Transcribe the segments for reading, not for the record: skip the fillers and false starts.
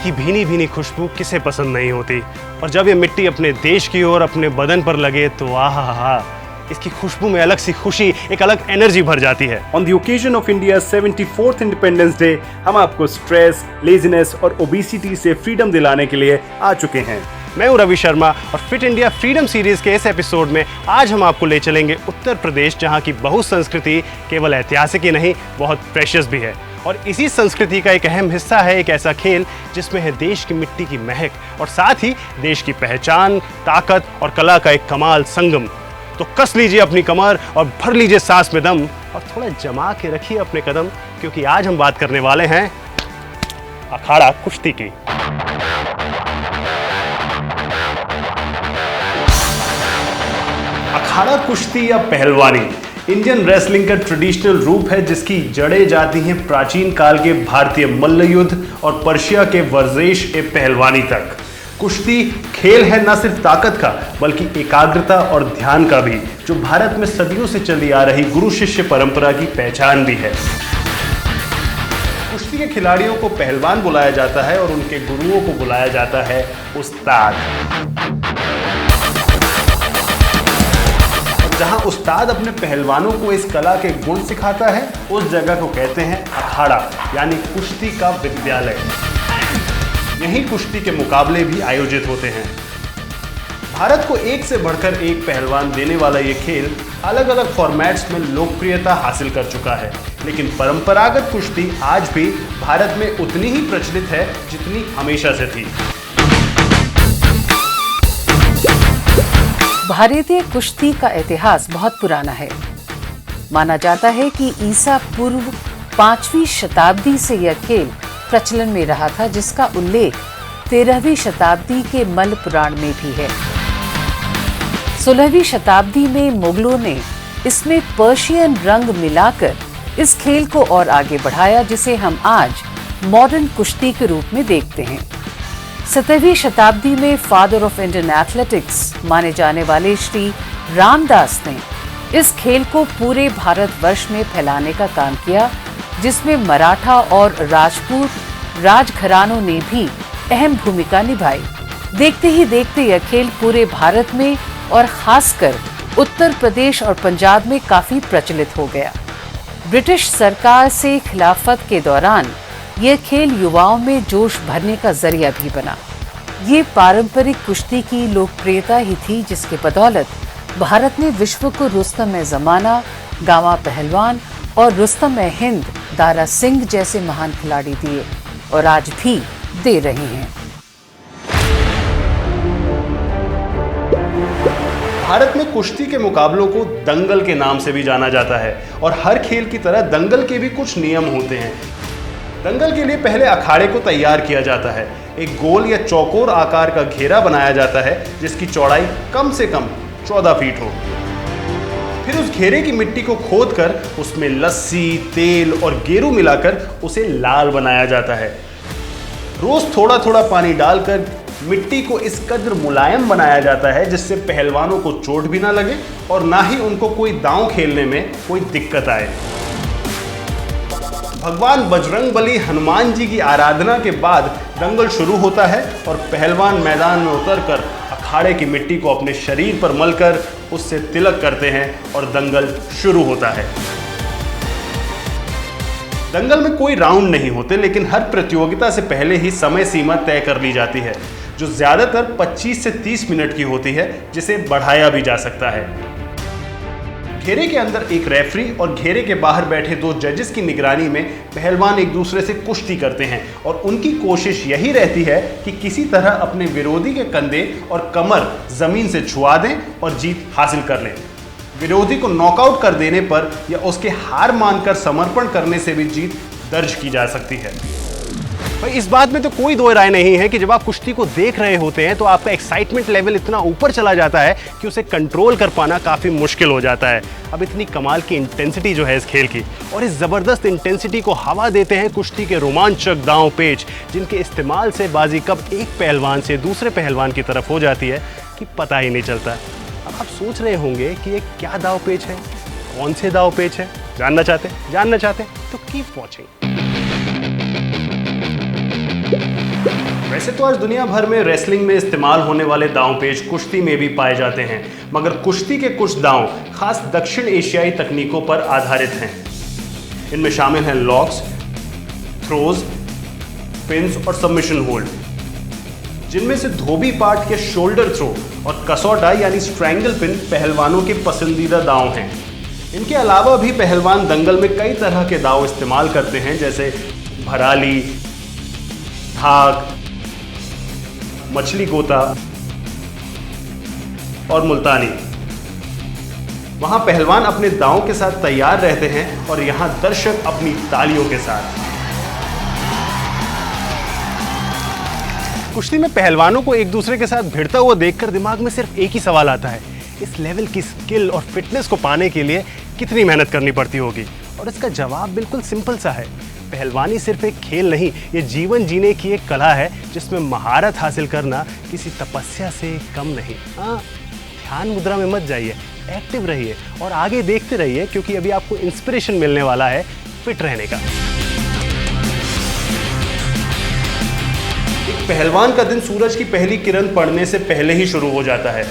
की भीनी भीनी खुशबू किसे पसंद नहीं होती, और जब ये मिट्टी अपने देश की ओर अपने बदन पर लगे तो आहा, इसकी खुशबू में अलग सी खुशी, एक अलग एनर्जी भर जाती है। On the occasion of India 74th independence day हम आपको स्ट्रेस, लेजीनेस और ओबेसिटी से फ्रीडम दिलाने के लिए आ चुके हैं। मैं हूं रवि शर्मा और फिट इंडिया फ्रीडम सीरीज के इस एपिसोड में आज हम आपको ले चलेंगे उत्तर प्रदेश, जहां की बहुसंस्कृति केवल ऐतिहासिक ही नहीं, बहुत प्रेशियस भी है। और इसी संस्कृति का एक अहम हिस्सा है एक ऐसा खेल जिसमें है देश की मिट्टी की महक और साथ ही देश की पहचान, ताकत और कला का एक कमाल संगम। तो कस लीजिए अपनी कमर और भर लीजिए सांस में दम और थोड़ा जमा के रखिए अपने कदम, क्योंकि आज हम बात करने वाले हैं अखाड़ा कुश्ती की। अखाड़ा कुश्ती या पहलवानी इंडियन रेसलिंग का ट्रेडिशनल रूप है, जिसकी जड़ें जाती हैं प्राचीन काल के भारतीय मल्ल युद्ध और पर्शिया के वर्जेश ए पहलवानी तक। कुश्ती खेल है न सिर्फ ताकत का बल्कि एकाग्रता और ध्यान का भी, जो भारत में सदियों से चली आ रही गुरु शिष्य परंपरा की पहचान भी है। कुश्ती के खिलाड़ियों को पहलवान बुलाया जाता है और उनके गुरुओं को बुलाया जाता है उस्ताद। जहां उस्ताद अपने पहलवानों को इस कला के गुण सिखाता है, उस जगह को कहते हैं अखाड़ा, यानी कुश्ती का विद्यालय। यहीं कुश्ती के मुकाबले भी आयोजित होते हैं। भारत को एक से बढ़कर एक पहलवान देने वाला ये खेल अलग अलग फॉर्मेट्स में लोकप्रियता हासिल कर चुका है, लेकिन परंपरागत कुश्ती आज भी भारत में उतनी ही प्रचलित है जितनी हमेशा से थी। भारतीय कुश्ती का इतिहास बहुत पुराना है। माना जाता है कि ईसा पूर्व 5वीं शताब्दी से यह खेल प्रचलन में रहा था, जिसका उल्लेख 13वीं शताब्दी के मल्ल पुराण में भी है। 16वीं शताब्दी में मुगलों ने इसमें पर्शियन रंग मिलाकर इस खेल को और आगे बढ़ाया, जिसे हम आज मॉडर्न कुश्ती के रूप में देखते हैं। 17वीं शताब्दी में फादर ऑफ इंडियन एथलेटिक्स माने जाने वाले श्री रामदास ने इस खेल को पूरे भारतवर्ष में फैलाने का काम किया, जिसमें मराठा और राजपूत राजघरानों ने भी अहम भूमिका निभाई। देखते ही देखते यह खेल पूरे भारत में और खासकर उत्तर प्रदेश और पंजाब में काफी प्रचलित हो गया। ब्रिटिश सरकार से खिलाफत के दौरान यह खेल युवाओं में जोश भरने का जरिया भी बना। ये पारंपरिक कुश्ती की लोकप्रियता ही थी जिसके बदौलत भारत ने विश्व को रुस्तम-ए-ज़माना, गामा पहलवान और रुस्तम-ए-हिंद, दारा सिंह जैसे महान खिलाड़ी दिए और आज भी दे रहे हैं। भारत में कुश्ती के मुकाबलों को दंगल के नाम से भी जाना जाता है और हर खेल की तरह दंगल के भी कुछ नियम होते हैं। दंगल के लिए पहले अखाड़े को तैयार किया जाता है। एक गोल या चौकोर आकार का घेरा बनाया जाता है जिसकी चौड़ाई कम से कम 14 फीट हो। फिर उस घेरे की मिट्टी को खोदकर उसमें लस्सी, तेल और गेरू मिलाकर उसे लाल बनाया जाता है। रोज थोड़ा थोड़ा पानी डालकर मिट्टी को इस कदर मुलायम बनाया जाता है जिससे पहलवानों को चोट भी ना लगे और ना ही उनको कोई दांव खेलने में कोई दिक्कत आए। भगवान बजरंगबली हनुमान जी की आराधना के बाद दंगल शुरू होता है और पहलवान मैदान में उतरकर अखाड़े की मिट्टी को अपने शरीर पर मलकर उससे तिलक करते हैं और दंगल शुरू होता है। दंगल में कोई राउंड नहीं होते, लेकिन हर प्रतियोगिता से पहले ही समय सीमा तय कर ली जाती है, जो ज्यादातर 25 से 30 मिनट की होती है, जिसे बढ़ाया भी जा सकता है। घेरे के अंदर एक रेफरी और घेरे के बाहर बैठे 2 जजेस की निगरानी में पहलवान एक दूसरे से कुश्ती करते हैं और उनकी कोशिश यही रहती है कि किसी तरह अपने विरोधी के कंधे और कमर जमीन से छुआ दें और जीत हासिल कर लें। विरोधी को नॉकआउट कर देने पर या उसके हार मानकर समर्पण करने से भी जीत दर्ज की जा सकती है। भाई इस बात में तो कोई दो राय नहीं है कि जब आप कुश्ती को देख रहे होते हैं तो आपका एक्साइटमेंट लेवल इतना ऊपर चला जाता है कि उसे कंट्रोल कर पाना काफ़ी मुश्किल हो जाता है। अब इतनी कमाल की इंटेंसिटी जो है इस खेल की, और इस ज़बरदस्त इंटेंसिटी को हवा देते हैं कुश्ती के रोमांचक दांव पेच, जिनके इस्तेमाल से बाजी कब एक पहलवान से दूसरे पहलवान की तरफ हो जाती है कि पता ही नहीं चलता। अब आप सोच रहे होंगे कि ये क्या दांव पेच है, कौन से दांव पेच है? जानना चाहते तो कीप वॉचिंग। वैसे तो आज दुनिया भर में रेसलिंग में इस्तेमाल होने वाले दांव पेच कुश्ती में भी पाए जाते हैं, मगर कुश्ती के कुछ दांव खास दक्षिण एशियाई तकनीकों पर आधारित हैं। इनमें शामिल हैं लॉक्स, थ्रोज, पिन्स और सबमिशन होल्ड, जिनमें से धोबी पार्ट के शोल्डर थ्रो और कसौटा यानी स्ट्रैंगल पिन पहलवानों के पसंदीदा दांव हैं। इनके अलावा भी पहलवान दंगल में कई तरह के दांव इस्तेमाल करते हैं, जैसे भराली, धाक, मछली गोता और मुल्तानी। वहां पहलवान अपने दांव के साथ तैयार रहते हैं और यहां दर्शक अपनी तालियों के साथ। कुश्ती में पहलवानों को एक दूसरे के साथ भिड़ता हुआ देखकर दिमाग में सिर्फ एक ही सवाल आता है, इस लेवल की स्किल और फिटनेस को पाने के लिए कितनी मेहनत करनी पड़ती होगी। और इसका जवाब बिल्कुल सिंपल सा है, पहलवानी सिर्फ एक खेल नहीं, ये जीवन जीने की एक कला है जिसमें महारत हासिल करना किसी तपस्या से कम नहीं। ध्यान मुद्रा में मत जाइए, एक्टिव रहिए और आगे देखते रहिए, क्योंकि अभी आपको इंस्पिरेशन मिलने वाला है फिट रहने का। एक पहलवान का दिन सूरज की पहली किरण पड़ने से पहले ही शुरू हो जाता है।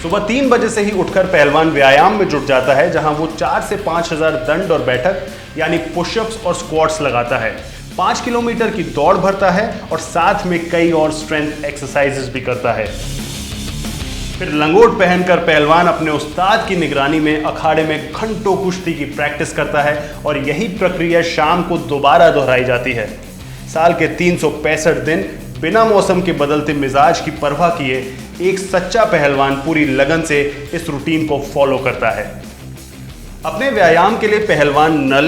सुबह 3 बजे से ही उठकर पहलवान व्यायाम में जुट जाता है, जहां वो 4 से 5,000 दंड और बैठक यानी पुशअप्स और स्क्वाट्स लगाता है, 5 किलोमीटर की दौड़ भरता है और साथ में कई और स्ट्रेंथ एक्सरसाइजेस भी करता है। फिर लंगोट पहनकर पहलवान अपने उस्ताद की निगरानी में अखाड़े में घंटों कुश्ती की प्रैक्टिस करता है और यही प्रक्रिया शाम को दोबारा दोहराई जाती है। साल के 365 दिन बिना मौसम के बदलते मिजाज की परवाह किए एक सच्चा पहलवान पूरी लगन से इस रूटीन को फॉलो करता है। अपने व्यायाम के लिए पहलवान नल,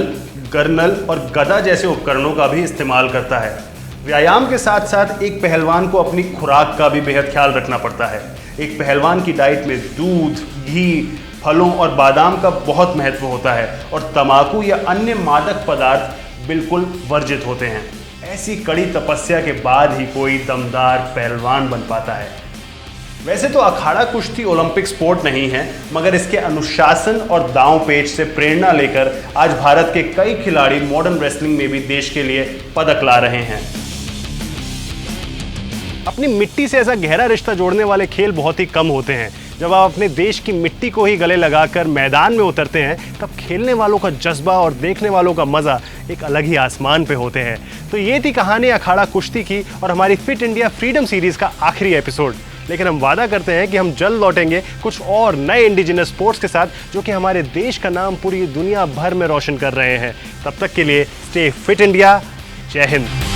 गर्नल और गदा जैसे उपकरणों का भी इस्तेमाल करता है। व्यायाम के साथ साथ एक पहलवान को अपनी खुराक का भी बेहद ख्याल रखना पड़ता है। एक पहलवान की डाइट में दूध, घी, फलों और बादाम का बहुत महत्व होता है और तंबाकू या अन्य मादक पदार्थ बिल्कुल वर्जित होते हैं। ऐसी कड़ी तपस्या के बाद ही कोई दमदार पहलवान बन पाता है। वैसे तो अखाड़ा कुश्ती ओलंपिक स्पोर्ट नहीं है, मगर इसके अनुशासन और दांव पेच से प्रेरणा लेकर आज भारत के कई खिलाड़ी मॉडर्न रेसलिंग में भी देश के लिए पदक ला रहे हैं। अपनी मिट्टी से ऐसा गहरा रिश्ता जोड़ने वाले खेल बहुत ही कम होते हैं। जब आप अपने देश की मिट्टी को ही गले लगाकर मैदान में उतरते हैं, तब खेलने वालों का जज्बा और देखने वालों का मजा एक अलग ही आसमान पे होते हैं। तो ये थी कहानी अखाड़ा कुश्ती की और हमारी फिट इंडिया फ्रीडम सीरीज का आखिरी एपिसोड। लेकिन हम वादा करते हैं कि हम जल्द लौटेंगे कुछ और नए इंडिजिनस स्पोर्ट्स के साथ, जो कि हमारे देश का नाम पूरी दुनिया भर में रोशन कर रहे हैं। तब तक के लिए स्टे फिट इंडिया। जय हिंद।